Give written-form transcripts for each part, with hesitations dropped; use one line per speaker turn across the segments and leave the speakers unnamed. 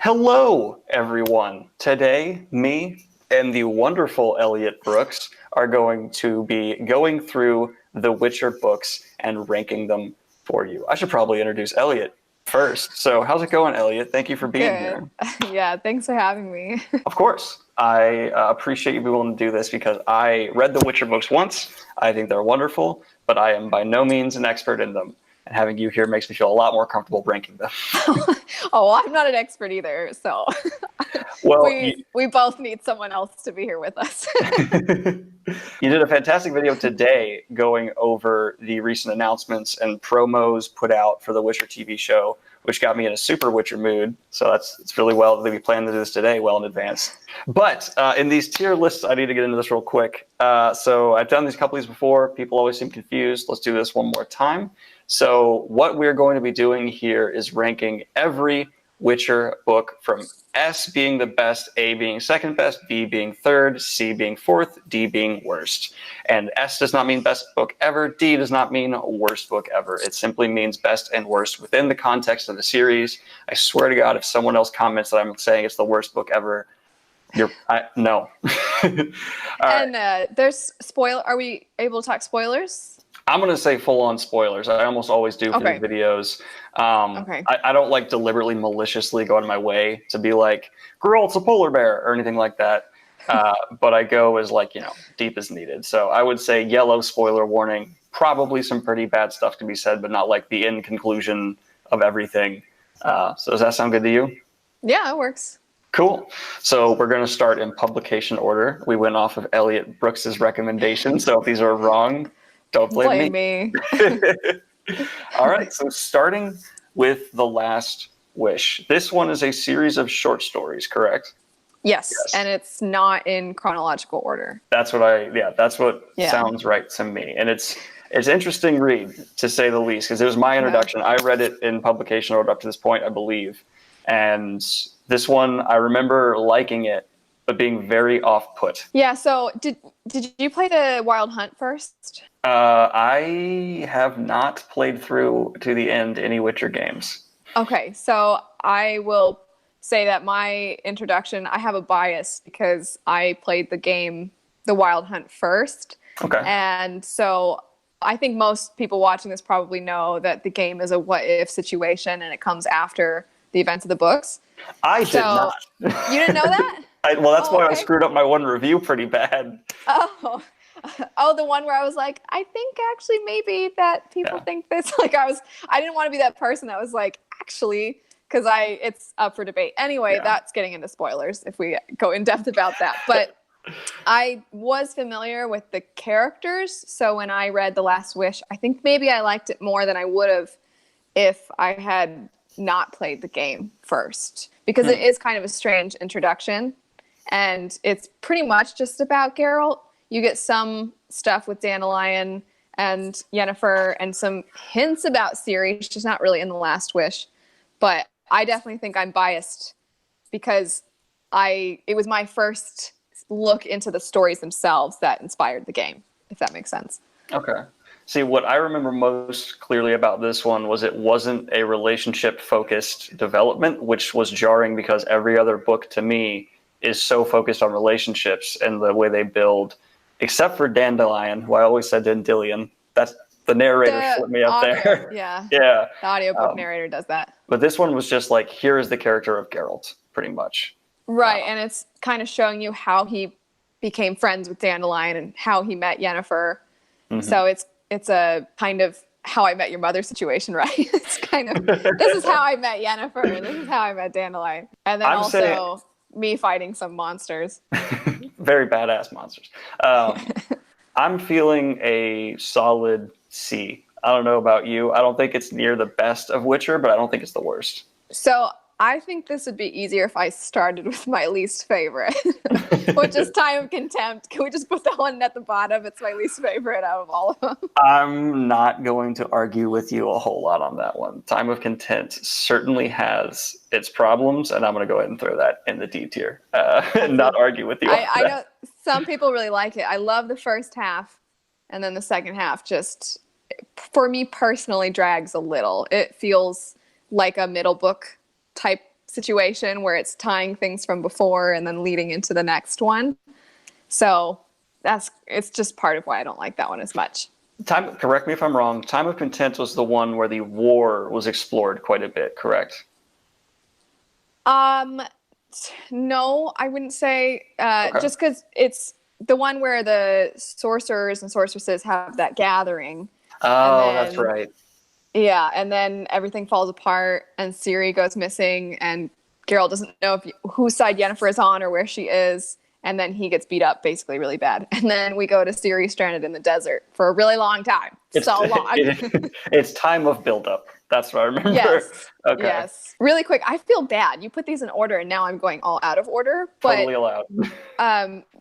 Hello, everyone. Today, me and the wonderful Elliot Brooks are going to be going through the Witcher books and ranking them for you. I should probably introduce Elliot first. So, how's it going, Elliot? Thank you for being
Good.
here.
Yeah, thanks for having me.
Of course, I appreciate you being willing to do this because I read the Witcher books once. I think they're wonderful, but I am by no means an expert in them. And having you here makes me feel a lot more comfortable ranking them.
Oh, I'm not an expert either, so
Well,
we both need someone else to be here with us.
you did a fantastic video today going over the recent announcements and promos put out for the Witcher TV show, which got me in a super Witcher mood. So it's really well that we planned to do this today, well in advance. But in these tier lists, I need to get into this real quick. So I've done these couple of these before. People always seem confused. Let's do this one more time. So what we're going to be doing here is ranking every Witcher book from S being the best, A being second best, B being third, C being fourth, D being worst. And S does not mean best book ever. D does not mean worst book ever. It simply means best and worst within the context of the series. I swear to God, if someone else comments that I'm saying it's the worst book ever, no.
And there's Are we able to talk spoilers?
I'm going to say full-on spoilers. I almost always do for
Okay.
these videos.
Okay.
I don't like deliberately maliciously go out of my way to be like, Geralt's a polar bear or anything like that. But I go as deep as needed. So I would say yellow spoiler warning, probably some pretty bad stuff to be said, but not like the end conclusion of everything. So does that sound good to you?
Yeah, it works.
Cool. So we're going to start in publication order. We went off of Elliot Brooks's recommendation. So if these are wrong, don't blame
me.
All right, so starting with The Last Wish. This one is a series of short stories, correct?
Yes, and it's not in chronological order.
That's what sounds right to me. And it's interesting read, to say the least, because it was my introduction. Yeah. I read it in publication order up to this point, I believe. And this one, I remember liking it, but being very off-put.
Yeah, so did you play the Wild Hunt first?
I have not played through to the end any Witcher games.
Okay, so I will say that my introduction, I have a bias because I played the game, The Wild Hunt, first.
Okay.
And so I think most people watching this probably know that the game is a what-if situation and it comes after the events of the books.
I did not.
You didn't know that?
That's why I screwed up my one review pretty bad.
Oh, the one where I was like, I think actually maybe that people think this. I didn't want to be that person that was like, actually, because it's up for debate. Anyway, that's getting into spoilers if we go in depth about that. But I was familiar with the characters. So when I read The Last Wish, I think maybe I liked it more than I would have if I had not played the game first, because it is kind of a strange introduction. And it's pretty much just about Geralt. You get some stuff with Dandelion and Yennefer and some hints about Ciri, just not really in The Last Wish. But I definitely think I'm biased because it was my first look into the stories themselves that inspired the game, if that makes sense.
Okay. See, what I remember most clearly about this one was it wasn't a relationship-focused development, which was jarring because every other book to me is so focused on relationships and the way they build, except for Dandelion, who I always said Dandelion. That's the narrator flipped me up there.
Yeah.
Yeah.
The audiobook narrator does that.
But this one was just like, here is the character of Geralt, pretty much.
Right, and it's kind of showing you how he became friends with Dandelion and how he met Yennefer. Mm-hmm. So it's a kind of How I Met Your Mother situation, right? It's kind of, this is how I met Yennefer, and this is how I met Dandelion. And then me fighting some monsters.
Very badass monsters. I'm feeling a solid C. I don't know about you. I don't think it's near the best of Witcher, but I don't think it's the worst.
So I think this would be easier if I started with my least favorite, which is Time of Contempt. Can we just put that one at the bottom? It's my least favorite out of all of them. I'm
not going to argue with you a whole lot on that one. Time of Contempt certainly has its problems, and I'm going to go ahead and throw that in the D tier and not argue with you.
I know some people really like it. I love the first half, and then the second half just, for me personally, drags a little. It feels like a middle book type situation where it's tying things from before and then leading into the next one. So it's just part of why I don't like that one as much.
Correct me if I'm wrong. Time of Contempt was the one where the war was explored quite a bit, correct?
No, I wouldn't say,
Okay.
just because it's the one where the sorcerers and sorceresses have that gathering.
Oh,
And
that's
then,
right.
yeah, and then everything falls apart, and Ciri goes missing, and Geralt doesn't know whose side Yennefer is on or where she is, and then he gets beat up basically really bad. And then we go to Ciri stranded in the desert for a really long time. So long.
It's time of buildup. That's what I remember.
Yes.
Okay.
Yes. Really quick, I feel bad. You put these in order, and now I'm going all out of order. But
Totally allowed.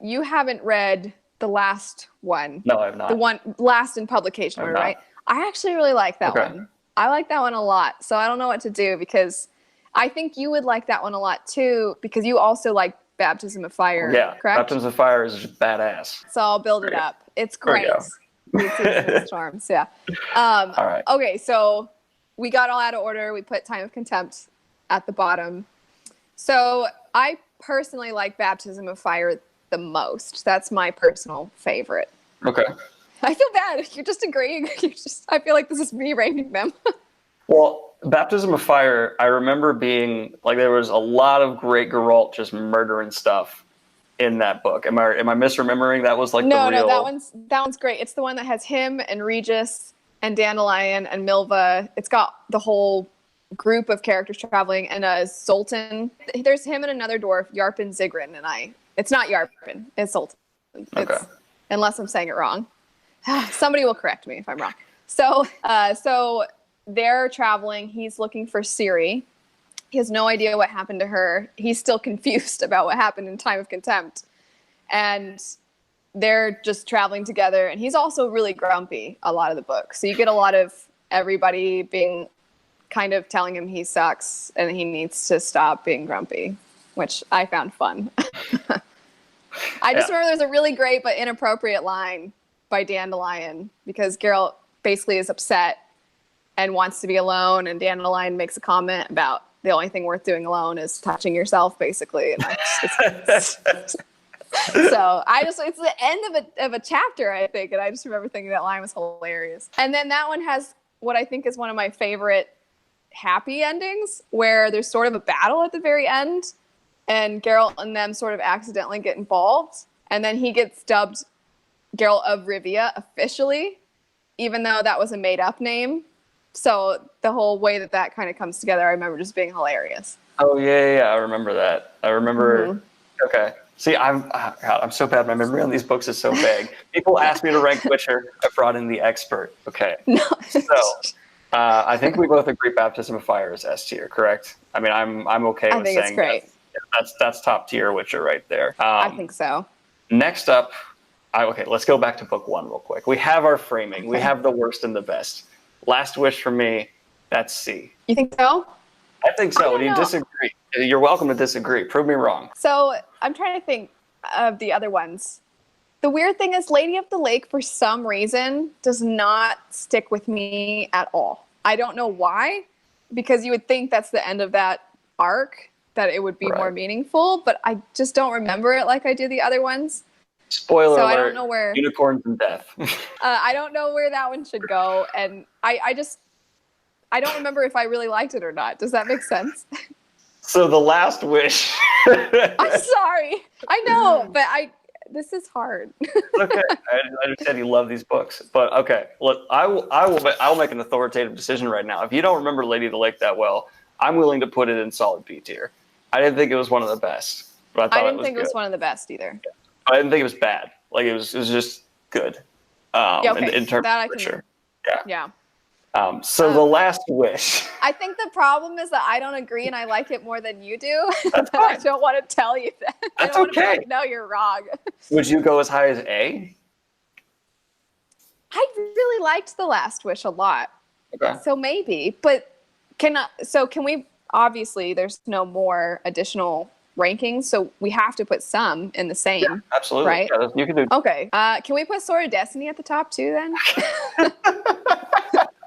you haven't read the last one.
No, I have not.
The one last in publication order, right? I actually really like that one. I like that one a lot. So I don't know what to do, because I think you would like that one a lot too, because you also like Baptism of Fire.
Yeah,
correct?
Baptism of Fire is just badass.
So I'll build it up. It's great. Storms, yeah.
All right.
Okay, so we got all out of order. We put Time of Contempt at the bottom. So I personally like Baptism of Fire the most. That's my personal favorite.
Okay.
I feel bad. You're just agreeing. I feel like this is me ranking them.
Well, Baptism of Fire, I remember being like, there was a lot of great Geralt just murdering stuff in that book. Am I misremembering? That was like the real...
No, that one's great. It's the one that has him and Regis and Dandelion and Milva. It's got the whole group of characters traveling, and Zoltan. There's him and another dwarf, Yarpen, Zigrin, and it's not Yarpen, it's Zoltan.
Okay.
Unless I'm saying it wrong. Somebody will correct me if I'm wrong. So they're traveling. He's looking for Ciri. He has no idea what happened to her. He's still confused about what happened in Time of Contempt. And they're just traveling together. And he's also really grumpy a lot of the book. So you get a lot of everybody being kind of telling him he sucks and he needs to stop being grumpy, which I found fun. I just remember there's a really great but inappropriate line by Dandelion, because Geralt basically is upset and wants to be alone, and Dandelion makes a comment about the only thing worth doing alone is touching yourself, basically. And it's the end of a chapter, I think, and I just remember thinking that line was hilarious. And then that one has what I think is one of my favorite happy endings, where there's sort of a battle at the very end, and Geralt and them sort of accidentally get involved, and then he gets dubbed Geralt of Rivia officially, even though that was a made-up name. So the whole way that kind of comes together, I remember just being hilarious.
Oh, yeah, I remember that. I remember... Mm-hmm. Okay. See, I'm so bad. My memory on these books is so vague. People ask me to rank Witcher. I brought in the expert. Okay.
No.
So, I think we both agree Baptism of Fire is S tier, correct? I mean, I'm okay with saying
it's great.
That's top tier Witcher right there.
I think so.
Next up, let's go back to book one real quick. We have our framing. Okay. We have the worst and the best. Last Wish for me, that's C.
You think so?
I think so. Do you disagree? You're welcome to disagree. Prove me wrong.
So I'm trying to think of the other ones. The weird thing is Lady of the Lake, for some reason, does not stick with me at all. I don't know why, because you would think that's the end of that arc, that it would be more meaningful, but I just don't remember it like I do the other ones.
Spoiler alert,
I don't know where...
Unicorns and Death.
I don't know where that one should go, and I don't remember if I really liked it or not. Does that make sense?
So The Last Wish.
I'm sorry. I know, but this is hard.
Okay, I understand you love these books, but okay. Look, I will make an authoritative decision right now. If you don't remember Lady of the Lake that well, I'm willing to put it in solid B tier. I didn't think it was one of the best, but I didn't think it was
one of the best either.
Yeah. I didn't think it was bad. Like it was just good. In terms of Witcher.
Yeah.
So The Last Wish.
I think the problem is that I don't agree, and I like it more than you do. I don't want to tell you that.
That's
I don't
okay.
Want to no, you're wrong.
Would you go as high as A?
I really liked The Last Wish a lot.
Okay.
So maybe, but can we? Obviously, there's no more additional rankings, so we have to put some in the same.
Yeah, absolutely.
Right?
Yeah, you can do.
Okay. Can we put Sword of Destiny at the top too then?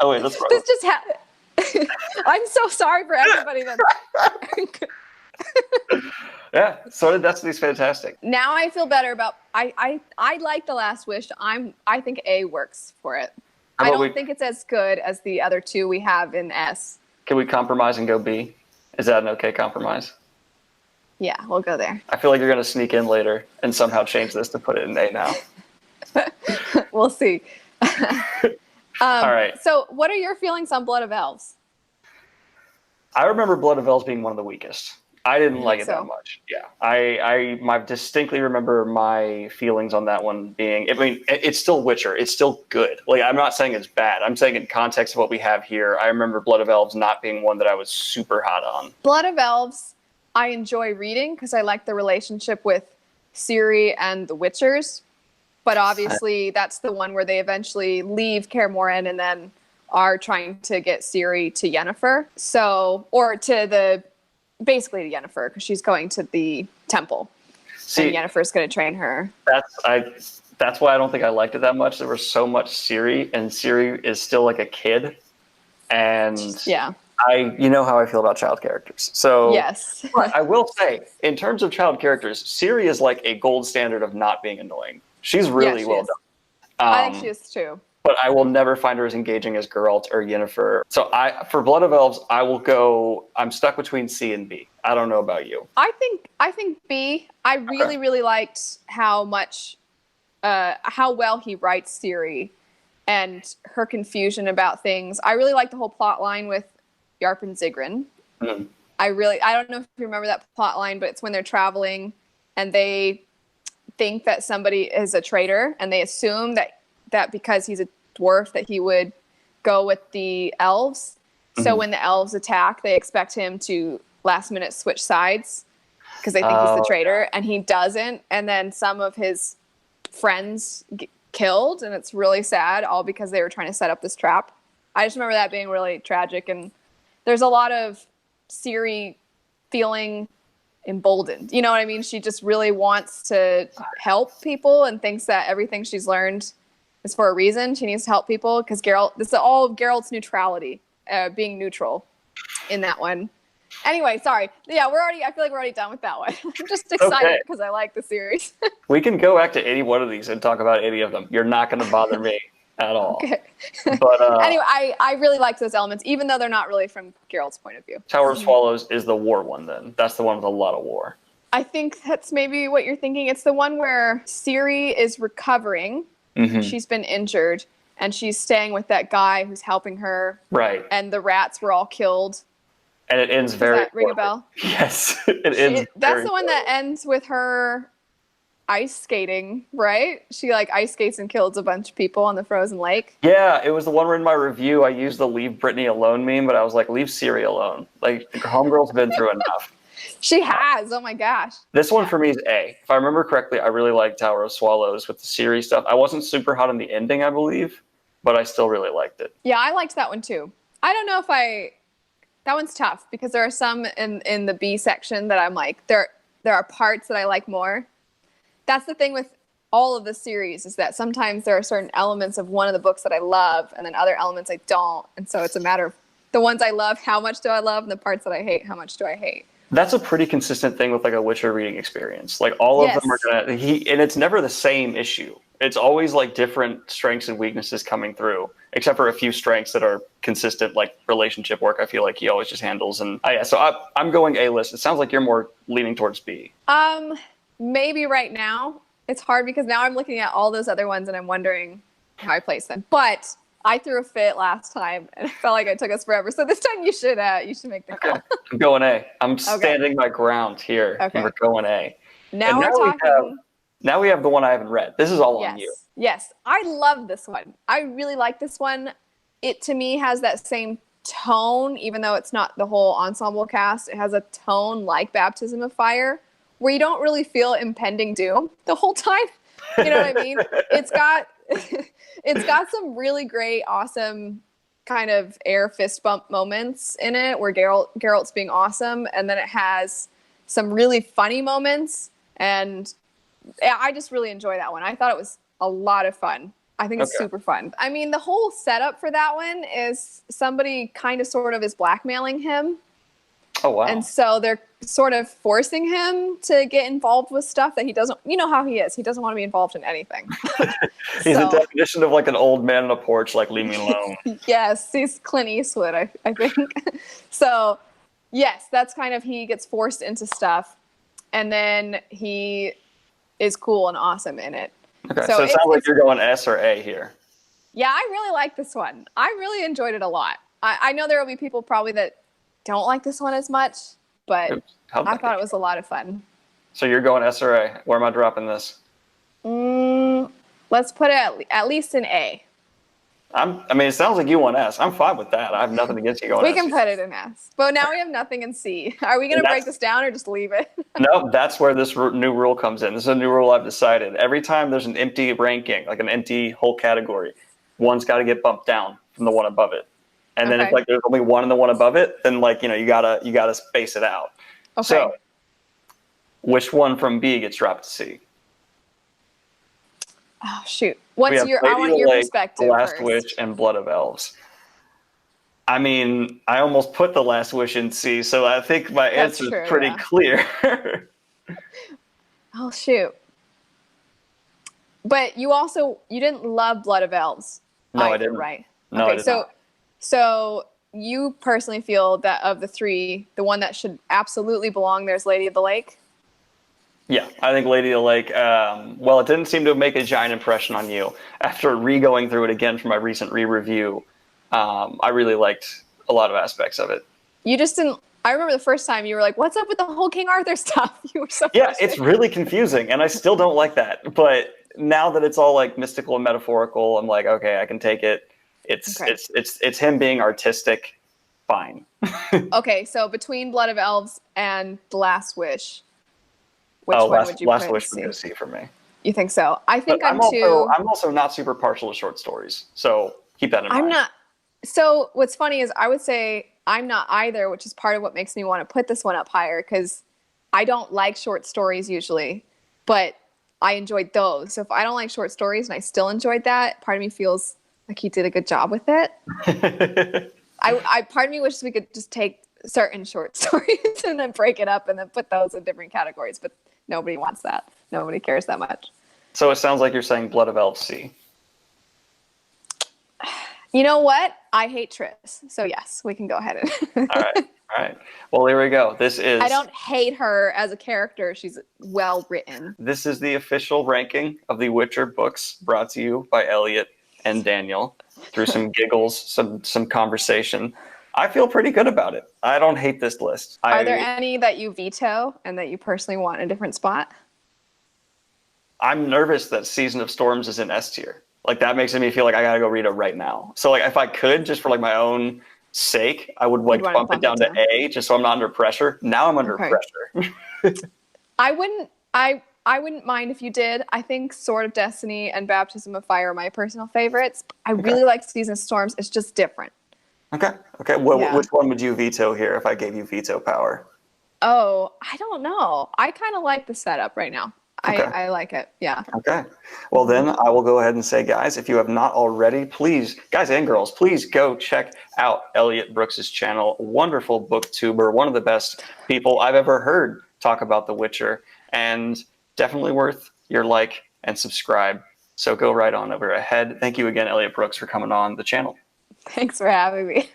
Oh wait, let's.
This just I'm so sorry for everybody that.
Yeah, so did Destiny's Fantastic.
Now I feel better about. I like The Last Wish. I think A works for it. I don't think it's as good as the other two we have in S.
Can we compromise and go B? Is that an okay compromise?
Yeah, we'll go there.
I feel like you're going to sneak in later and somehow change this to put it in A now.
We'll see.
All right.
So what are your feelings on Blood of Elves?
I remember Blood of Elves being one of the weakest. I didn't like it
so?
that much. Yeah. I distinctly remember my feelings on that one being, I mean, it's still Witcher. It's still good. Like, I'm not saying it's bad. I'm saying in context of what we have here, I remember Blood of Elves not being one that I was super hot on.
Blood of Elves, I enjoy reading because I like the relationship with Ciri and the Witchers. But obviously, that's the one where they eventually leave Kaer Morhen and then are trying to get Ciri to Yennefer. So, or to basically to Yennefer, because she's going to the temple. And Yennefer's going to train her.
That's why I don't think I liked it that much. There was so much Ciri, and Ciri is still like a kid. And
yeah.
You know how I feel about child characters. So
yes.
But I will say, in terms of child characters, Ciri is like a gold standard of not being annoying. She's really well done.
I think she is too.
But I will never find her as engaging as Geralt or Yennefer. So for Blood of Elves, I'm stuck between C and B. I don't know about you.
I think B. I really liked how well he writes Ciri and her confusion about things. I really like the whole plot line with Yarp and Zigrin.
Mm.
I don't know if you remember that plot line, but it's when they're traveling and they think that somebody is a traitor and they assume that because he's a dwarf that he would go with the elves. Mm-hmm. So when the elves attack, they expect him to last minute switch sides because they think he's the traitor, and he doesn't. And then some of his friends get killed, and it's really sad, all because they were trying to set up this trap. I just remember that being really tragic, and there's a lot of Ciri feeling emboldened. You know what I mean? She just really wants to help people and thinks that everything she's learned is for a reason. She needs to help people because this is all Geralt's neutrality, being neutral in that one. Anyway, sorry. Yeah, I feel like we're already done with that one. I'm just excited because I like the series.
We can go back to any one of these and talk about any of them. You're not going to bother me at all.
Okay.
But
anyway, I really liked those elements, even though they're not really from Geralt's point of view.
Tower of Swallows is the war one then. That's the one with a lot of war.
I think that's maybe what you're thinking. It's the one where Ciri is recovering. Mm-hmm. She's been injured, and she's staying with that guy who's helping her.
Right.
And the rats were all killed.
And it ends very...
Does that ring a bell?
Yes, it ends
that's the one that ends with her ice skating, right? She ice skates and kills a bunch of people on the frozen lake.
Yeah, it was the one where in my review I used the Leave Britney Alone meme, but I was like, leave Ciri alone. Like, Homegirl's been through enough.
She has, oh my gosh.
This one for me is A. If I remember correctly, I really liked Tower of Swallows with the Ciri stuff. I wasn't super hot on the ending, I believe, but I still really liked it.
Yeah, I liked that one too. I don't know if that one's tough because there are some in the B section that I'm like, there are parts that I like more. That's the thing with all of the series is that sometimes there are certain elements of one of the books that I love and then other elements I don't. And so it's a matter of the ones I love, how much do I love, and the parts that I hate, how much do I hate.
That's a pretty consistent thing with a Witcher reading experience. Like all of them are and it's never the same issue. It's always different strengths and weaknesses coming through, except for a few strengths that are consistent, like relationship work. I feel like he always just handles. And so I'm going A list. It sounds like you're more leaning towards B.
Maybe right now it's hard because now I'm looking at all those other ones and I'm wondering how I place them. But I threw a fit last time and I felt like it took us forever. So this time you should make the call.
I'm going A. I'm standing my ground here. Okay. We're going A.
Now we're talking.
Now we have the one I haven't read. This is all on you.
Yes, I love this one. I really like this one. It, to me, has that same tone, even though it's not the whole ensemble cast. It has a tone like Baptism of Fire, where you don't really feel impending doom the whole time. You know what I mean? It's got some really great, awesome kind of air fist bump moments in it, where Geralt's being awesome, and then it has some really funny moments, and I just really enjoy that one. I thought it was a lot of fun. I think it's
Okay.
super fun. I mean, the whole setup for that one is somebody kind of sort of is blackmailing him.
Oh, wow.
And so they're sort of forcing him to get involved with stuff that he doesn't, you know how he is. He doesn't want to be involved in anything.
He's the
So,
definition of like an old man on a porch, like, leave me alone.
yes, he's Clint Eastwood, I think. So, yes, that's kind of, he gets forced into stuff. And then he is cool and awesome in it.
Okay, so it sounds like you're going S or A here.
Yeah, I really like this one. I really enjoyed it a lot. I know there will be people probably that don't like this one as much, but I thought it was a lot of fun.
So you're going S or A. Where am I dropping this?
Let's put it at least an A.
I mean, it sounds like you want S. I'm fine with that. I have nothing against you going
We
S.
can put it in S. But now we have nothing in C. Are we going to break this down or just leave it?
No, that's where this new rule comes in. This is a new rule I've decided. Every time there's an empty ranking, like an empty whole category, one's got to get bumped down from the one above it. And then if like there's only one and the one above it, then like, you gotta space it out.
Okay.
So which one from B gets dropped to C?
Oh shoot. I want your perspective.
The Last
first.
Wish and Blood of Elves. I mean, I almost put The Last Wish in C, so I think my answer is pretty clear.
Oh shoot. But you didn't love Blood of Elves.
No, I didn't.
Right.
No,
okay, so you personally feel that of the three, the one that should absolutely belong there is Lady of the Lake?
Yeah, I think Lady of the Lake, well, it didn't seem to make a giant impression on you. After re-going through it again for my recent re-review, I really liked a lot of aspects of it.
You just didn't, I remember the first time you were like, what's up with the whole King Arthur stuff? You were so
frustrated. It's really confusing, and I still don't like that. But now that it's all like mystical and metaphorical, I'm like, okay, I can take it. It's him being artistic. Fine.
Okay, so between Blood of Elves and The Last Wish, which one would you
Last Wish would go C for me.
You think so? I think
I'm also not super partial to short stories, so keep that in mind.
I'm not. So what's funny is I would say I'm not either, which is part of what makes me want to put this one up higher because I don't like short stories usually, but I enjoyed those. So if I don't like short stories and I still enjoyed that, part of me feels like he did a good job with it. Part of me wishes we could just take certain short stories and then break it up and then put those in different categories, but nobody wants that. Nobody cares that much.
So it sounds like you're saying Blood of Elves C.
You know what? I hate Triss. So yes, we can go ahead and
All right. Well, here we go.
I don't hate her as a character. She's well written.
This is the official ranking of the Witcher books brought to you by Elliot and Daniel through some giggles, some conversation. I feel pretty good about it. I don't hate this list.
Are there any that you veto and that you personally want in a different spot?
I'm nervous that Season of Storms is in S tier. Like that makes me feel like I gotta go read it right now. So like if I could, just for like my own sake, I would like bump it down to A just so I'm not under pressure. Now I'm under pressure.
I wouldn't mind if you did. I think Sword of Destiny and Baptism of Fire are my personal favorites. I really like Season of Storms. It's just different.
Okay. Which one would you veto here if I gave you veto power?
Oh, I don't know. I kind of like the setup right now. Okay. I like it. Yeah.
Okay. Well, then I will go ahead and say, guys, if you have not already, please, guys and girls, please go check out Elliot Brooks' channel. Wonderful booktuber, one of the best people I've ever heard talk about The Witcher, and definitely worth your like and subscribe. So go right on over ahead. Thank you again, Elliot Brooks, for coming on the channel.
Thanks for having me.